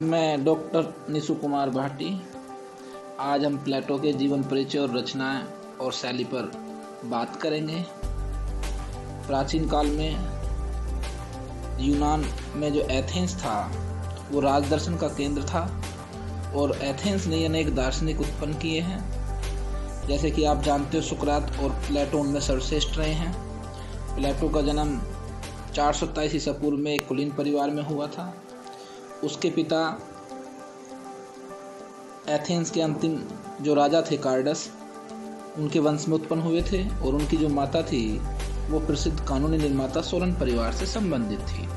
मैं डॉक्टर निशु कुमार भाटी। आज हम प्लेटो के जीवन परिचय और रचनाएं और शैली पर बात करेंगे। प्राचीन काल में यूनान में जो एथेंस था वो राजदर्शन का केंद्र था और एथेंस ने अनेक दार्शनिक उत्पन्न किए हैं। जैसे कि आप जानते हो सुकरात और प्लेटो उनमें सर्वश्रेष्ठ रहे हैं। प्लेटो का जन्म 427 ईसा पूर्व में एक कुलीन परिवार में हुआ था। उसके पिता एथेंस के अंतिम जो राजा थे कार्डस, उनके वंश में उत्पन्न हुए थे और उनकी जो माता थी वो प्रसिद्ध कानूनी निर्माता सोलन परिवार से संबंधित थी।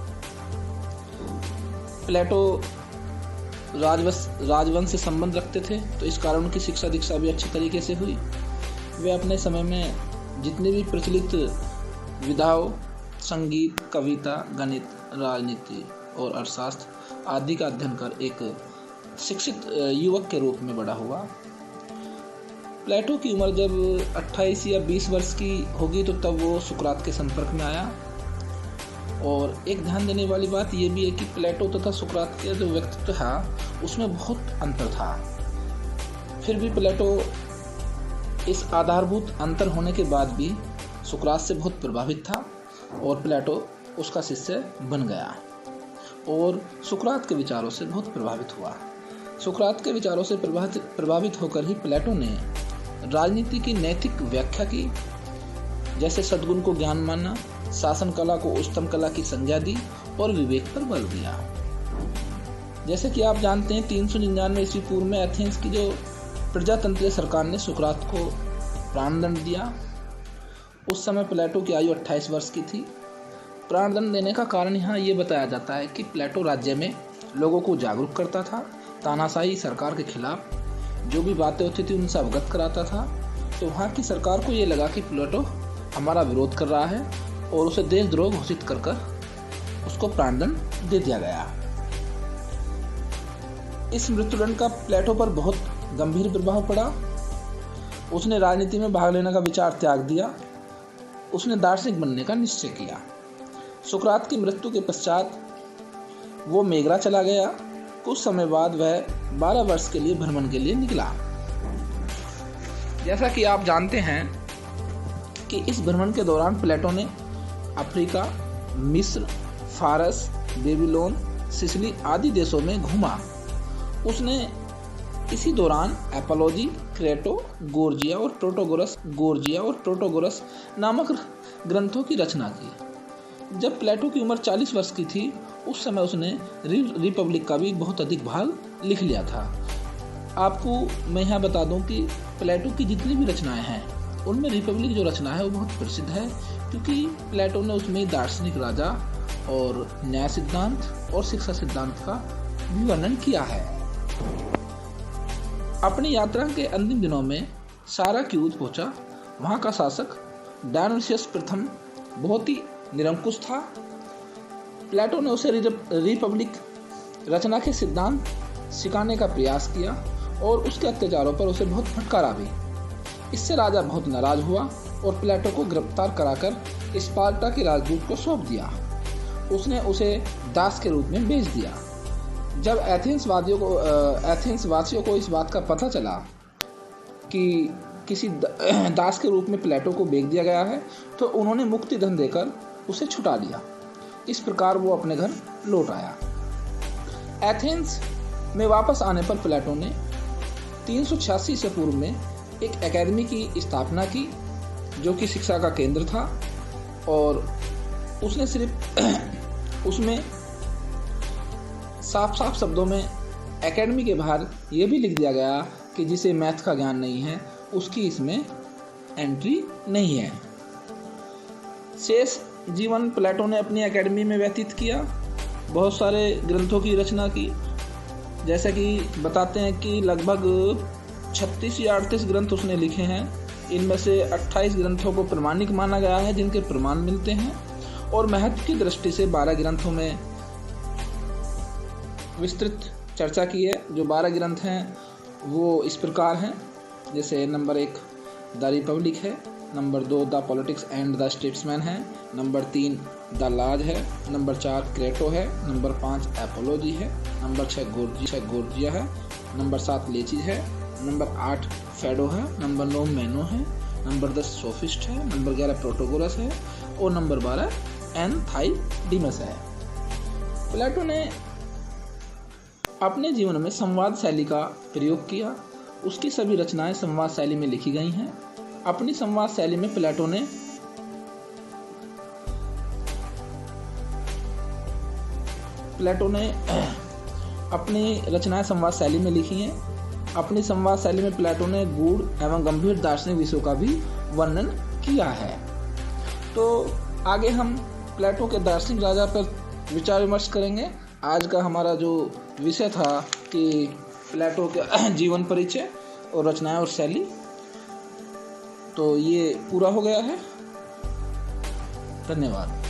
प्लेटो राजवंश से संबंध रखते थे, तो इस कारण उनकी शिक्षा दीक्षा भी अच्छी तरीके से हुई। वे अपने समय में जितने भी प्रचलित विधाओं, संगीत, कविता, गणित, राजनीति और अर्थशास्त्र आदि का अध्ययन कर एक शिक्षित युवक के रूप में बड़ा हुआ। प्लेटो की उम्र जब 28 या 20 वर्ष की होगी तो तब वो सुकरात के संपर्क में आया। और एक ध्यान देने वाली बात यह भी है कि प्लेटो तथा सुकरात का जो व्यक्तित्व था उसमें बहुत अंतर था। फिर भी प्लेटो इस आधारभूत अंतर होने के बाद भी सुकरात से बहुत प्रभावित था और प्लेटो उसका शिष्य बन गया और सुकरात के विचारों से बहुत प्रभावित हुआ। सुकरात के विचारों से प्रभावित होकर ही प्लेटो ने राजनीति की नैतिक व्याख्या की। जैसे सद्गुण को ज्ञान मानना, शासन कला को उच्चतम कला की संज्ञा दी और विवेक पर बल दिया। जैसे कि आप जानते हैं 399 ईस्वी पूर्व में एथेंस की जो प्रजातंत्रीय सरकार ने सुकरात को प्राणदंड दिया। उस समय प्लेटो की आयु 28 वर्ष की थी। प्राणदंड देने का कारण यहाँ ये बताया जाता है कि प्लेटो राज्य में लोगों को जागरूक करता था, तानाशाही सरकार के खिलाफ जो भी बातें होती थी उनसे अवगत कराता था। तो वहाँ की सरकार को ये लगा कि प्लेटो हमारा विरोध कर रहा है और उसे देशद्रोह घोषित कर उसको प्राणदंड दे दिया गया। इस मृत्युदंड का प्लेटो पर बहुत गंभीर प्रभाव पड़ा। उसने राजनीति में भाग लेने का विचार त्याग दिया। उसने दार्शनिक बनने का निश्चय किया। सुकरात की मृत्यु के पश्चात वो मेगरा चला गया। कुछ समय बाद वह 12 वर्ष के लिए भ्रमण के लिए निकला। जैसा कि आप जानते हैं कि इस भ्रमण के दौरान प्लेटो ने अफ्रीका, मिस्र, फारस, बेबीलोन, सिसिली आदि देशों में घूमा। उसने इसी दौरान एपोलॉजी, क्रेटो, गोर्जिया और प्रोटोगोरस नामक ग्रंथों की रचना की। जब प्लेटो की उम्र 40 वर्ष की थी उस समय उसने रिपब्लिक का भी बहुत अधिक भाग लिख लिया था। आपको मैं यहाँ बता दूं कि प्लेटो की जितनी भी रचनाएं हैं उनमें रिपब्लिक जो रचना है वो बहुत प्रसिद्ध है, क्योंकि प्लेटो ने उसमें दार्शनिक राजा और न्याय सिद्धांत और शिक्षा सिद्धांत का भी वर्णन किया है। अपनी यात्रा के अंतिम दिनों में साराक्यूज पहुंचा। वहाँ का शासक डायोनिसियस प्रथम बहुत ही निरंकुश था। प्लेटो ने उसे रिपब्लिक रचना के सिद्धांत सिखाने का प्रयास किया और उसके अत्याचारों पर उसे बहुत फटकारा भी। इससे राजा बहुत नाराज हुआ और प्लेटो को गिरफ्तार कराकर स्पार्टा के राजदूत को सौंप दिया। उसने उसे दास के रूप में बेच दिया। जब एथेंस वासियों को इस बात का पता चला कि किसी दास के रूप में प्लेटो को बेच दिया गया है तो उन्होंने मुक्ति धन देकर उसे छुटा लिया। इस प्रकार वो अपने घर लौट आया। एथेंस में वापस आने पर प्लेटो ने 386 ईसा पूर्व में एक एकेडमी की स्थापना की जो कि शिक्षा का केंद्र था। और उसने सिर्फ उसमें साफ शब्दों में एकेडमी के बाहर ये भी लिख दिया गया कि जिसे मैथ का ज्ञान नहीं है उसकी इसमें एंट्री नहीं है। शेष जीवन प्लेटो ने अपनी एकेडमी में व्यतीत किया। बहुत सारे ग्रंथों की रचना की। जैसे कि बताते हैं कि लगभग 36 या 38 ग्रंथ उसने लिखे हैं। इनमें से 28 ग्रंथों को प्रमाणिक माना गया है जिनके प्रमाण मिलते हैं, और महत्व की दृष्टि से 12 ग्रंथों में विस्तृत चर्चा की है। जो 12 ग्रंथ हैं वो इस प्रकार हैं। जैसे नंबर 1 द रिपब्लिक है, number 2 the politics and the statesman है, नंबर 3 द लाज है, नंबर 4 क्रेटो है, नंबर 5 एपोलॉजी है, नंबर 6 गोर्जिया है, नंबर 7 लेचिज है, नंबर 8 फेडो है, नंबर 9 मैनो है, नंबर 10 सोफिस्ट है, नंबर 11 प्रोटोगोरस है और नंबर 12 एनथाइडिमस है। प्लेटो ने अपने जीवन में संवाद शैली का प्रयोग किया। उसकी सभी रचनाएं संवाद शैली में लिखी गई हैं। अपनी संवाद शैली में प्लेटो ने अपनी रचनाएं संवाद शैली में लिखी हैं। अपनी संवाद शैली में प्लेटो ने गूढ़ एवं गंभीर दार्शनिक विषयों का भी वर्णन किया है। तो आगे हम प्लेटो के दार्शनिक राजा पर विचार विमर्श करेंगे। आज का हमारा जो विषय था कि प्लेटो के जीवन परिचय और रचनाएं और शैली, तो ये पूरा हो गया है। धन्यवाद।